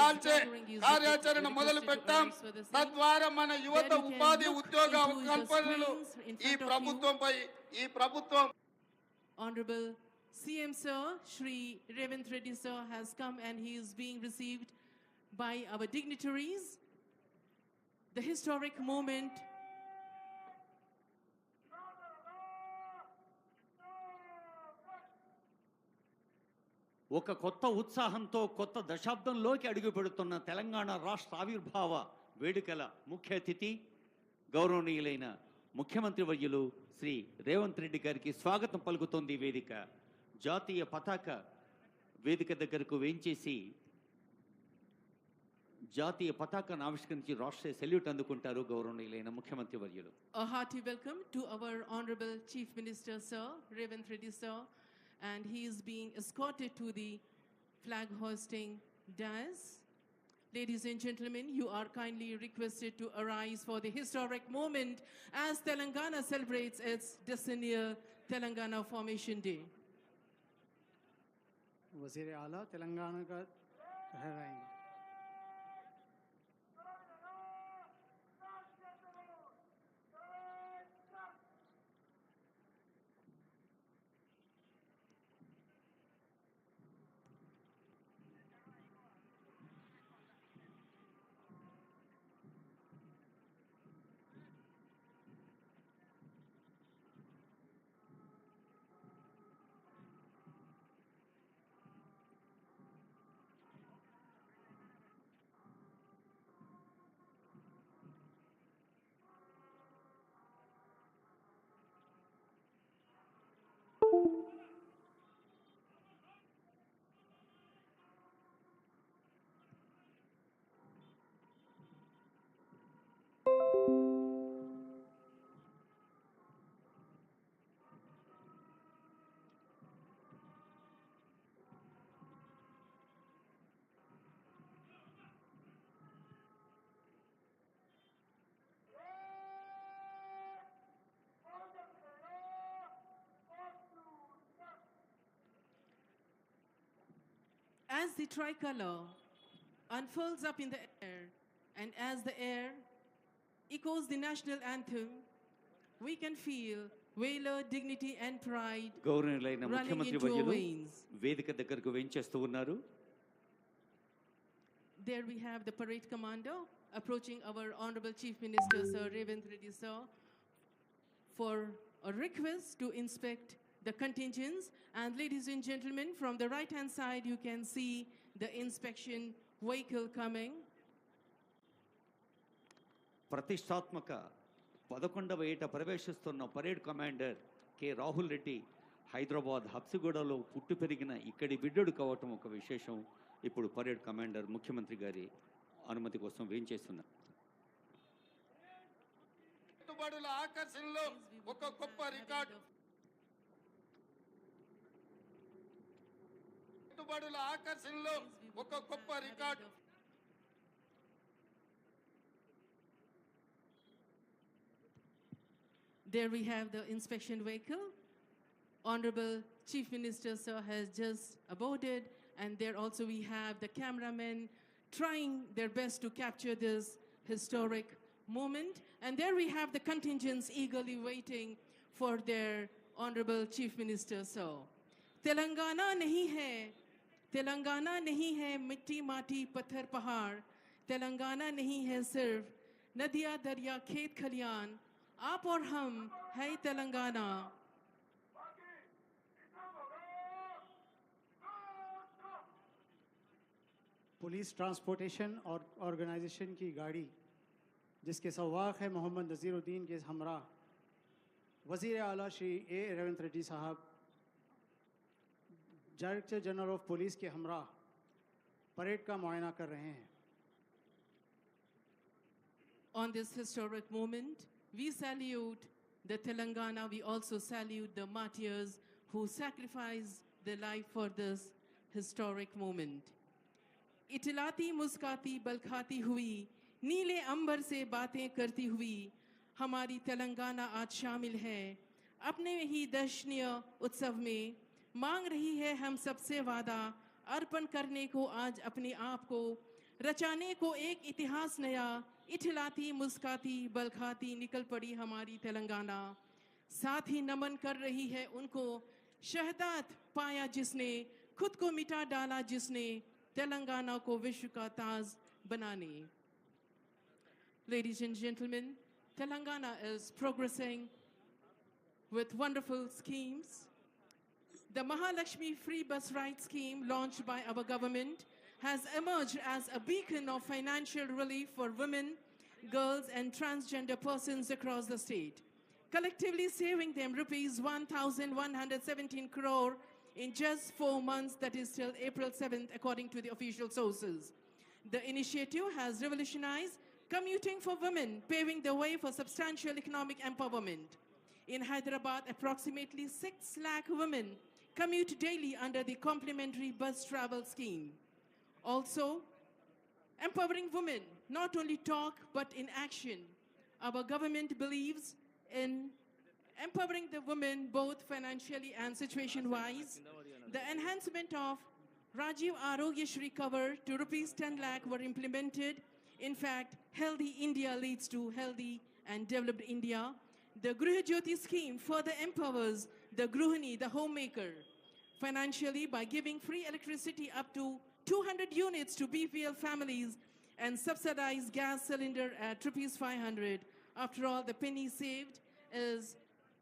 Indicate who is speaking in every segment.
Speaker 1: కాల్చే కార్యాచరణ మొదలు పెట్టాం. తద్వారా మన యువత ఉపాధి ఉద్యోగ కల్పనలు ఈ ప్రభుత్వం
Speaker 2: Honorable CM Sir, Shri Revanth Reddy Sir has come and he is being received by our dignitaries. The historic moment
Speaker 3: ఒక కొత్త ఉత్సాహంతో కొత్త దశాబ్దంలోకి అడుగుపెడుతున్న తెలంగాణ రాష్ట్ర ఆవిర్భావ వేడుకల ముఖ్య అతిథి గౌరవనీయులైన ముఖ్యమంత్రి వర్యులు శ్రీ రేవంత్ రెడ్డి గారికి స్వాగతం పలుకుతోంది వేదిక. జాతీయ పతాక వేదిక దగ్గరకు వేంచేసి జాతీయ పతాకాన్ని ఆవిష్కరించి రాష్ట్రీయ సెల్యూట్ అందుకుంటారు గౌరవనీయులైన ముఖ్యమంత్రి వర్యులు.
Speaker 2: A hearty welcome to our Honorable Chief Minister Sir Revanth Reddy Sir, and he is being escorted to the flag hoisting dais. Ladies and gentlemen, you are kindly requested to arise for the historic moment as Telangana celebrates its decennial Telangana Formation Day.
Speaker 4: वज़ीर आला तेलंगाना का ठहराएंगे.
Speaker 2: As the tricolor unfurls up in the air and as the air echoes the national anthem, we can feel valor, dignity and pride
Speaker 3: గౌరవనీయులైన
Speaker 2: running
Speaker 3: ముఖ్యమంత్రి
Speaker 2: into our
Speaker 3: వర్యులు
Speaker 2: veins.
Speaker 3: వేదిక దగ్గరకు వేంచేస్తూ ఉన్నారు.
Speaker 2: There we have the parade commander approaching our Honorable Chief Minister Sir Revanth Reddy Sir for a request to inspect the contingents. And ladies and gentlemen, from the right hand side you can see the inspection vehicle coming.
Speaker 3: ప్రతిష్టాత్మక 11వ ఏట ప్రవేశిస్తున్న parade commander K Rahul Reddy Hyderabad హబ్సిగూడలో పుట్టి పెరిగిన ఇక్కడి బిడ్డడు కావటం ఒక విశేషం. ఇప్పుడు పరేడ్ కమాండర్ ముఖ్యమంత్రి గారి అనుమతి కోసం వేంచేస్తున్నారు.
Speaker 1: పెట్టుబడుల ఆకర్షణలో ఒక గొప్ప రికార్డు పెట్టుబడుల ఆకర్షణలో ఒక గొప్ప record
Speaker 2: There we have the inspection vehicle. Honorable Chief Minister Sir has just aboarded, and there also we have the cameramen trying their best to capture this historic moment. And there we have the contingents eagerly waiting for their Honorable Chief Minister Sir. Telangana nahi hai mitti mati patthar pahar. Telangana nahi hai sirf nadiya darya khet khalian. आप और हम है Telangana.
Speaker 4: Police transportation और organisation की गाड़ी जिसके सवाक है मोहम्मद नज़ीरुद्दीन के हमरा वज़ीर आला श्री ए रेवंत रेड्डी साहब, डायरेक्टर जनरल ऑफ पुलिस के हमरा परेड का मुआयना कर रहे हैं.
Speaker 2: On this historic moment, we salute the Telangana. We also salute the martyrs who sacrificed their life for this historic moment. इटलाती मुस्काती बलखाती हुई नीले अंबर से बातें करती हुई हमारी तेलंगाना आज शामिल है अपने ही दर्शनीय उत्सव में. मांग रही है हम सबसे वादा अर्पण करने को आज अपने आप को रचाने को एक इतिहास नया, इठलाती मुस्काती बलखाती निकल पड़ी हमारी तेलंगाना। साथ ही नमन कर रही है उनको, शहदात पाया जिसने, खुद को मिटा डाला जिसने, तेलंगाना को विश्व का ताज बनाने। Ladies and gentlemen, Telangana is progressing with wonderful schemes. The Mahalakshmi Free Bus Ride Scheme launched by our government has emerged as a beacon of financial relief for women, girls and transgender persons across the state, collectively saving them rupees 1,117 crore in just 4 months, that is till April 7th, according to the official sources. The initiative has revolutionized commuting for women, paving the way for substantial economic empowerment. In Hyderabad, approximately 6 lakh women commute daily under the complimentary bus travel scheme. Also, empowering women, not only talk but in action. Our government believes in empowering the women both financially and situation-wise. The enhancement of Rajiv Arogya Shri cover to rupees 10 lakh were implemented. In fact, healthy India leads to healthy and developed India. The Griha Jyoti scheme further empowers the Gruhini, the homemaker, financially by giving free electricity up to 200 units to BPL families and subsidized gas cylinder at rupees 500. After all, the penny saved is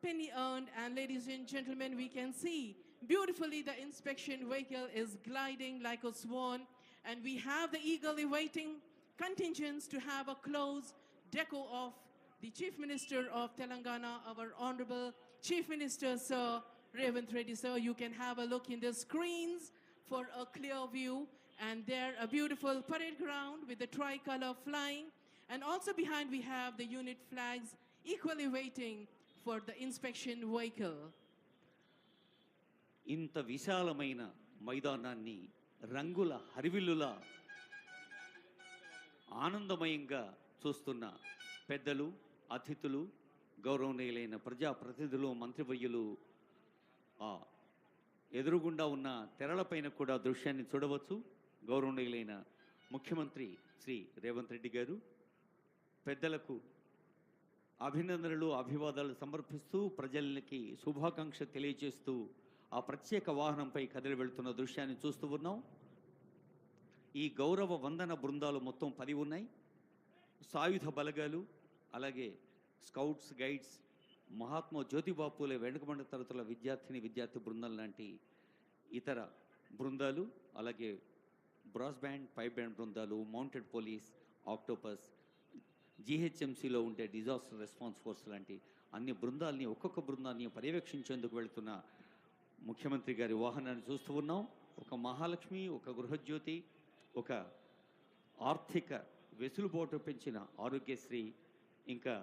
Speaker 2: penny earned. And ladies and gentlemen, we can see beautifully the inspection vehicle is gliding like a swan, and we have the eagerly waiting contingents to have a close deco of the Chief Minister of Telangana, our Honorable Chief Minister, Sir Revanth Reddy, sir. You can have a look in the screens for a clear view. And there a beautiful parade ground with the tricolor flying. And also behind we have the unit flags equally waiting for the inspection vehicle.
Speaker 3: ఇంత విశాలమైన మైదానాన్ని రంగుల హరివిల్లులా ఆనందమయంగా చూస్తున్న పెద్దలు, అతిథులు, గౌరవనీయులైన ప్రజాప్రతినిధులు, మంత్రివర్యులు ఎదురుగుండా ఉన్న తెరలపైన కూడా దృశ్యాన్ని చూడవచ్చు. గౌరవనీయులైన ముఖ్యమంత్రి శ్రీ రేవంత్ రెడ్డి గారు పెద్దలకు అభినందనలు, అభివాదాలు సమర్పిస్తూ ప్రజలకి శుభాకాంక్ష తెలియజేస్తూ ఆ ప్రత్యేక వాహనంపై కదిలి వెళ్తున్న దృశ్యాన్ని చూస్తూ ఉన్నాం. ఈ గౌరవ వందన బృందాలు మొత్తం 10 ఉన్నాయి. సాయుధ బలగాలు, అలాగే స్కౌట్స్, గైడ్స్, మహాత్మా జ్యోతిబా పూలే వెనుకబడిన తరగతుల విద్యార్థి బృందాలు లాంటి ఇతర బృందాలు, అలాగే బ్రాస్ బ్యాండ్, పైప్ బ్యాండ్ బృందాలు, మౌంటెడ్ పోలీస్, ఆక్టోపస్, జీహెచ్ఎంసీలో ఉండే డిజాస్టర్ రెస్పాన్స్ ఫోర్స్ లాంటి అన్ని బృందాలని, ఒక్కొక్క బృందాన్ని పర్యవేక్షించేందుకు వెళుతున్న ముఖ్యమంత్రి గారి వాహనాన్ని చూస్తూ ఉన్నాం. ఒక మహాలక్ష్మి, ఒక గృహజ్యోతి, ఒక ఆర్థిక వెసులుబాటు పెంచిన ఆరోగ్యశ్రీ, ఇంకా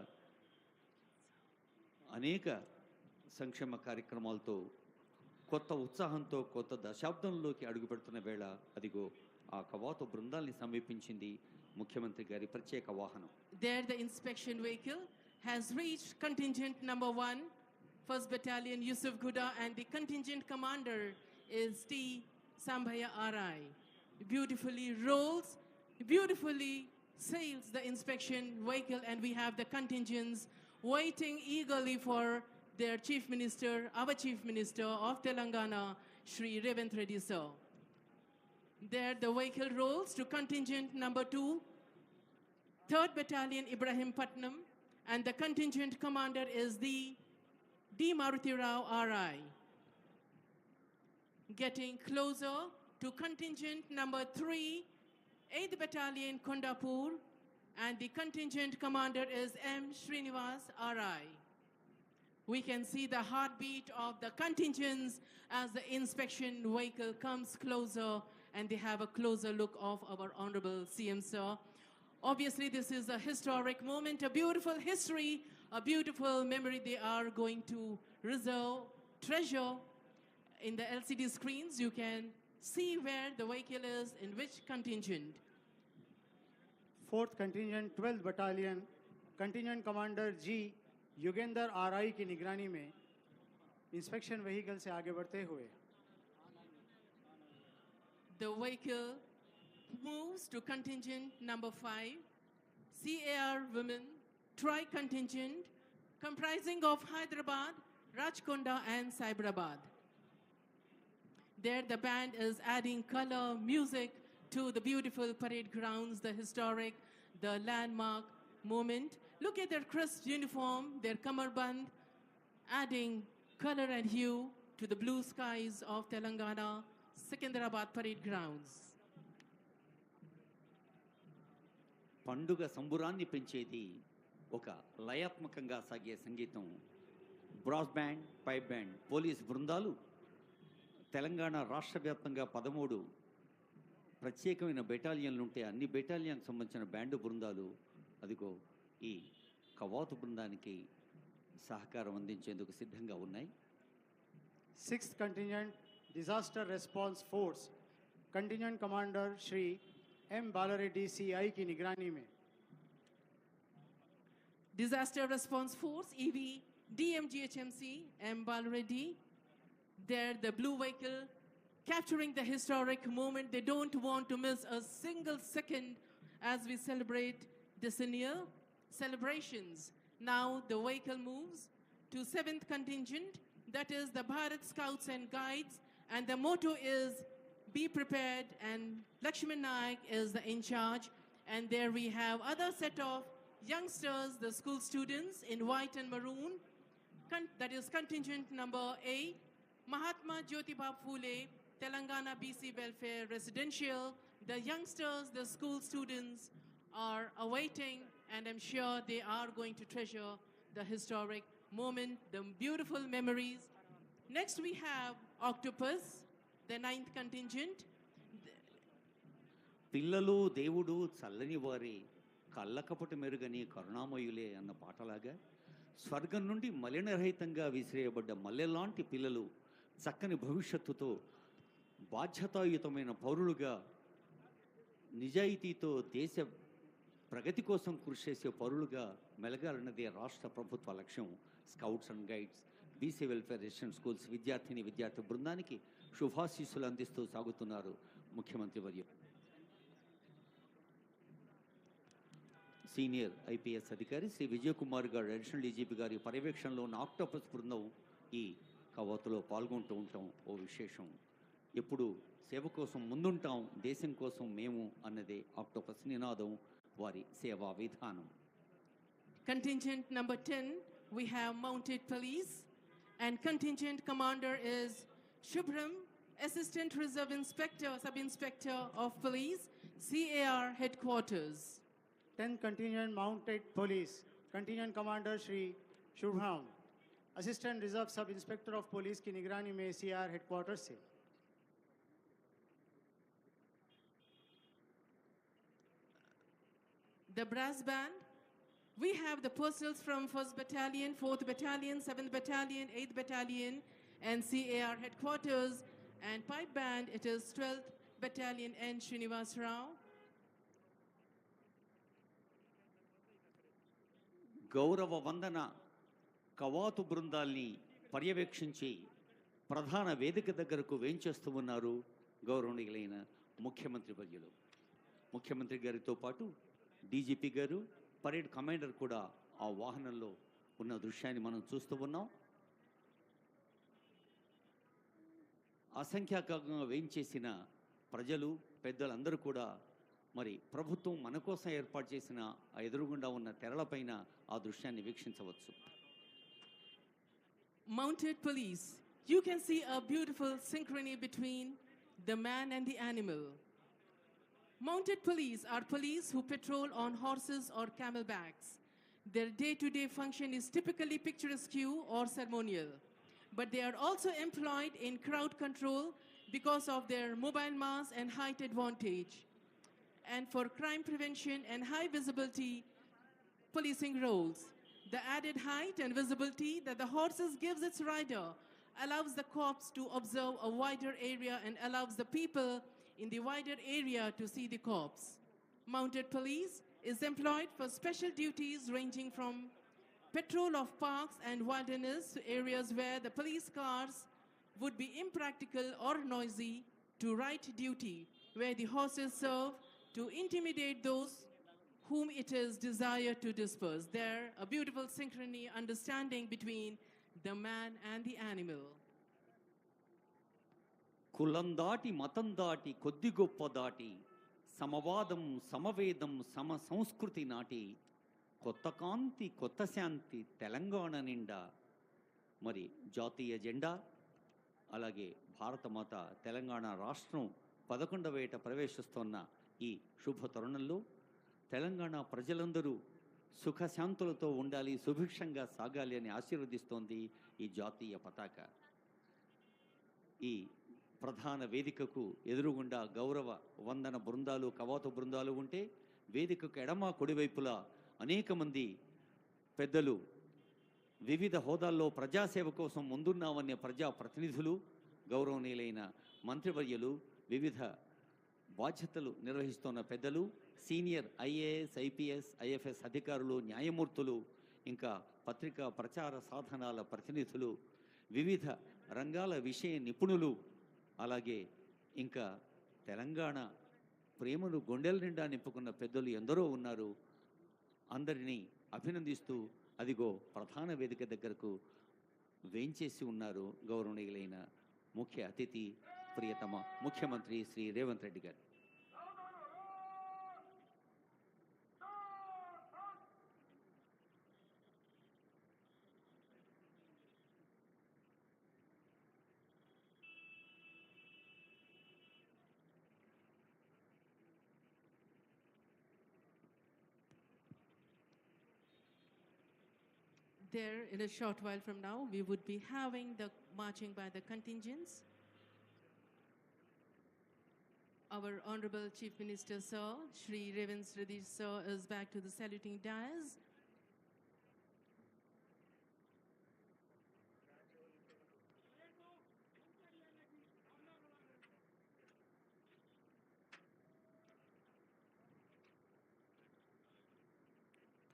Speaker 3: అనేక సంక్షేమ కార్యక్రమాలతో కొత్త ఉత్సాహంతో కొత్త దశాబ్దంలోకి అడుగుపెడుతున్న వేళ అదిగో ఆ కవాతు బృందాల్ని సమీపించింది ముఖ్యమంత్రి గారి ప్రత్యేక వాహనం.
Speaker 2: There the inspection vehicle has reached contingent number 1, 1st Battalion Yusuf Guda, and the contingent commander is T. Sambhaya RI. Beautifully rolls, beautifully sails the inspection vehicle, and we have the contingents waiting eagerly for their Chief Minister, our Chief Minister of Telangana, Shri Revanth Reddy, sir. There the vehicle rolls to contingent number 2, 3rd Battalion Ibrahim Patnam, and the contingent commander is the D. Maruti Rao RI. Getting closer to contingent number 3, 8th Battalion Kondapur, and the contingent commander is M. Srinivas RI. We can see the heartbeat of the contingents as the inspection vehicle comes closer, and they have a closer look of our Honorable CM, sir. Obviously, this is a historic moment, a beautiful history, a beautiful memory they are going to treasure. In the LCD screens, you can see where the vehicle is, in which contingent.
Speaker 4: 4th contingent 12th battalion contingent commander G Yugendra RI की निगरानी में inspection vehicle से आगे बढ़ते हुए
Speaker 2: The vehicle moves to contingent number 5, CAR Women Tri-Contingent, comprising of Hyderabad, Rajkonda and Cyberabad. There the band is adding color, music to the beautiful parade grounds, the historic, the landmark moment. Look at their crisp uniform, their kamarband, adding color and hue to the blue skies of Telangana, Secunderabad parade grounds.
Speaker 3: పండుగ సంబురాన్ని పెంచేది ఒక లయాత్మకంగా సాగే సంగీతం. Brass band, pipe band, police బృందాలు తెలంగాణ రాష్ట్ర వ్యాప్తంగా 13 ప్రత్యేకమైన బెటాలియన్లు ఉంటే అన్ని బెటాలియన్కి సంబంధించిన బ్యాండు బృందాలు అదిగో ఈ కవాతు బృందానికి సహకారం అందించేందుకు సిద్ధంగా ఉన్నాయి.
Speaker 4: 6th Contingent Disaster Response Force Contingent Commander Shri M. Balareddy CI की निगरानी में
Speaker 2: Disaster Response Force, EV, DMGHMC, M. Balreddy. There, the blue vehicle capturing the historic moment. They don't want to miss a single second as we celebrate decennial celebrations. Now the vehicle moves to 7th Contingent, that is the Bharat Scouts and Guides, and the motto is be prepared, and Lakshman Naik is the in charge. And there we have other set of youngsters, the school students in white and maroon. That is contingent number 8, Mahatma Jyotiba Phule, Telangana BC Welfare Residential. The youngsters, the school students are awaiting, and I'm sure they are going to treasure the historic moment, the beautiful memories. Next we have Octopus, the 9th contingent.
Speaker 3: పిల్లలు దేవుడు చల్లని వారి కళ్ళకపటి మెరుగని కరుణామయులే అన్న పాటలాగా స్వర్గం నుండి మలినరహితంగా విసిరేయబడ్డ మల్లెలాంటి పిల్లలు చక్కని భవిష్యత్తుతో బాధ్యతాయుతమైన పౌరులుగా నిజాయితీతో దేశ ప్రగతి కోసం కృషి చేసే పౌరులుగా మెలగాలన్నదే రాష్ట్ర ప్రభుత్వ లక్ష్యం. Scouts and guides, BC welfare resident schools విద్యార్థి బృందానికి శుభాశీస్సులు అందిస్తూ సాగుతున్నారు ముఖ్యమంత్రి వర్యులు. సీనియర్ ఐపీఎస్ అధికారి శ్రీ విజయకుమార్ గారు అడిషనల్ డీజీపీ గారి పర్యవేక్షణలో ఉన్న ఆక్టోపస్ బృందం ఈ కవాతులో పాల్గొంటూ ఉంటాం. ఓ విశేషం, ఎప్పుడు సేవ కోసం ముందుంటాం, దేశం కోసం మేము అన్నదే ఆక్టోపస్ నినాదం, వారి సేవా విధానం.
Speaker 2: Contingent number 10, we have mounted police, and contingent commander is Shubhram, Assistant Reserve Inspector, Sub-Inspector of Police, CAR Headquarters.
Speaker 4: 10th Contingent Mounted Police Contingent Commander Shri Shubham, Assistant Reserve Sub-Inspector of Police की निगरानी में CR Headquarters से
Speaker 2: The brass band, we have the personnel from 1st Battalion, 4th Battalion, 7th Battalion, 8th Battalion, and CAR Headquarters. And pipe band, it is 12th Battalion N. Srinivas Rao.
Speaker 3: గౌరవ వందన కవాతు బృందాల్ని పర్యవేక్షించి ప్రధాన వేదిక దగ్గరకు వేంచేస్తూ ఉన్నారు గౌరవనీయులైన ముఖ్యమంత్రి వర్యులు. ముఖ్యమంత్రి గారితో పాటు డీజీపీ గారు, పరేడ్ కమాండర్ కూడా ఆ వాహనంలో ఉన్న దృశ్యాన్ని మనం చూస్తూ ఉన్నాం. అసంఖ్యాకంగా వేయించేసిన ప్రజలు, పెద్దలందరూ కూడా మరి ప్రభుత్వం మన కోసం ఏర్పాటు చేసిన ఆ ఎదురుగుండా ఉన్న తెరలపైన ఆ దృశ్యాన్ని వీక్షించవచ్చు.
Speaker 2: Mounted police, you can see a beautiful synchrony between the man and the animal. Mounted police are police who patrol on horses or camelbacks. Their day-to-day function is typically picturesque or ceremonial, but they are also employed in crowd control because of their mobile mass and height advantage, and for crime prevention and high visibility policing roles. The added height and visibility that the horses gives its rider allows the cops to observe a wider area and allows the people in the wider area to see the cops. Mounted police is employed for special duties ranging from patrol of parks and wilderness to areas where the police cars would be impractical or noisy to right duty. where the horses serve to intimidate those whom it is desired to disperse. There, a beautiful synchrony, understanding between the man and the animal.
Speaker 3: కులం దాటి మతం దాటి కొద్ది గొప్ప దాటి సమవాదం సమవేదం సమ సంస్కృతి నాటి కొత్త కాంతి కొత్త శాంతి తెలంగాణ నిండా. మరి జాతీయ జెండా అలాగే భారతమాత తెలంగాణ రాష్ట్రం 11వ ఏట ప్రవేశిస్తున్న ఈ శుభ తరుణంలో తెలంగాణ ప్రజలందరూ సుఖశాంతులతో ఉండాలి, సుభిక్షంగా సాగాలి అని ఆశీర్వదిస్తోంది ఈ జాతీయ పతాక. ఈ ప్రధాన వేదికకు ఎదురుగుండా గౌరవ వందన బృందాలు కవాతు బృందాలు ఉంటే, వేదికకు ఎడమ కుడివైపులా అనేక మంది పెద్దలు వివిధ హోదాల్లో ప్రజాసేవ కోసం ముందున్నామనే ప్రజా ప్రతినిధులు, గౌరవనీయులైన మంత్రివర్యులు, వివిధ బాధ్యతలు నిర్వహిస్తున్న పెద్దలు, సీనియర్ ఐఏఎస్ ఐపీఎస్ ఐఎఫ్ఎస్ అధికారులు, న్యాయమూర్తులు, ఇంకా పత్రికా ప్రచార సాధనాల ప్రతినిధులు, వివిధ రంగాల విషయ నిపుణులు, అలాగే ఇంకా తెలంగాణ ప్రేమను గుండెల నిండా నింపుకున్న పెద్దలు ఎందరో ఉన్నారు. అందరినీ అభినందిస్తూ అదిగో ప్రధాన వేదిక దగ్గరకు వేంచేసి ఉన్నారు గౌరవనీయులైన ముఖ్య అతిథి ప్రియతమ ముఖ్యమంత్రి శ్రీ రేవంత్ రెడ్డి గారు.
Speaker 2: There, in a short while from now, we would be having the marching by the contingents. Our Honorable Chief Minister, Sir, Shri Revanth Reddy, Sir, is back to the saluting dais.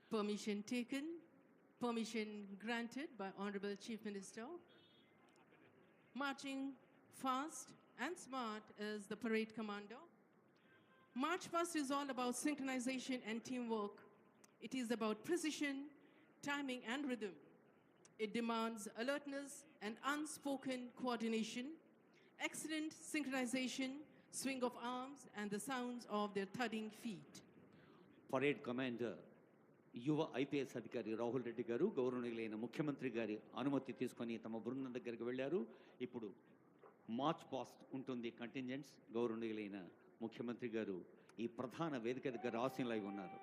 Speaker 2: Permission taken. Permission granted by Honorable Chief Minister. Marching fast and smart is the parade commander. March past is all about synchronization and teamwork. It is about precision, timing and rhythm. It demands alertness and unspoken coordination, excellent synchronization, swing of arms and the sounds of their thudding feet.
Speaker 3: Parade commander యువ IPS అధికారి రాహుల్ రెడ్డి గారు గౌరవనీయులైన ముఖ్యమంత్రి గారి అనుమతి తీసుకొని తమ బృందం దగ్గరికి వెళ్ళారు. ఇప్పుడు మార్చ్ పాస్ట్ ఉంటుంది కంటింజెంట్స్. గౌరవనీయులైన ముఖ్యమంత్రి గారు ఈ ప్రధాన వేదిక దగ్గర ఆసీనులై ఉన్నారు.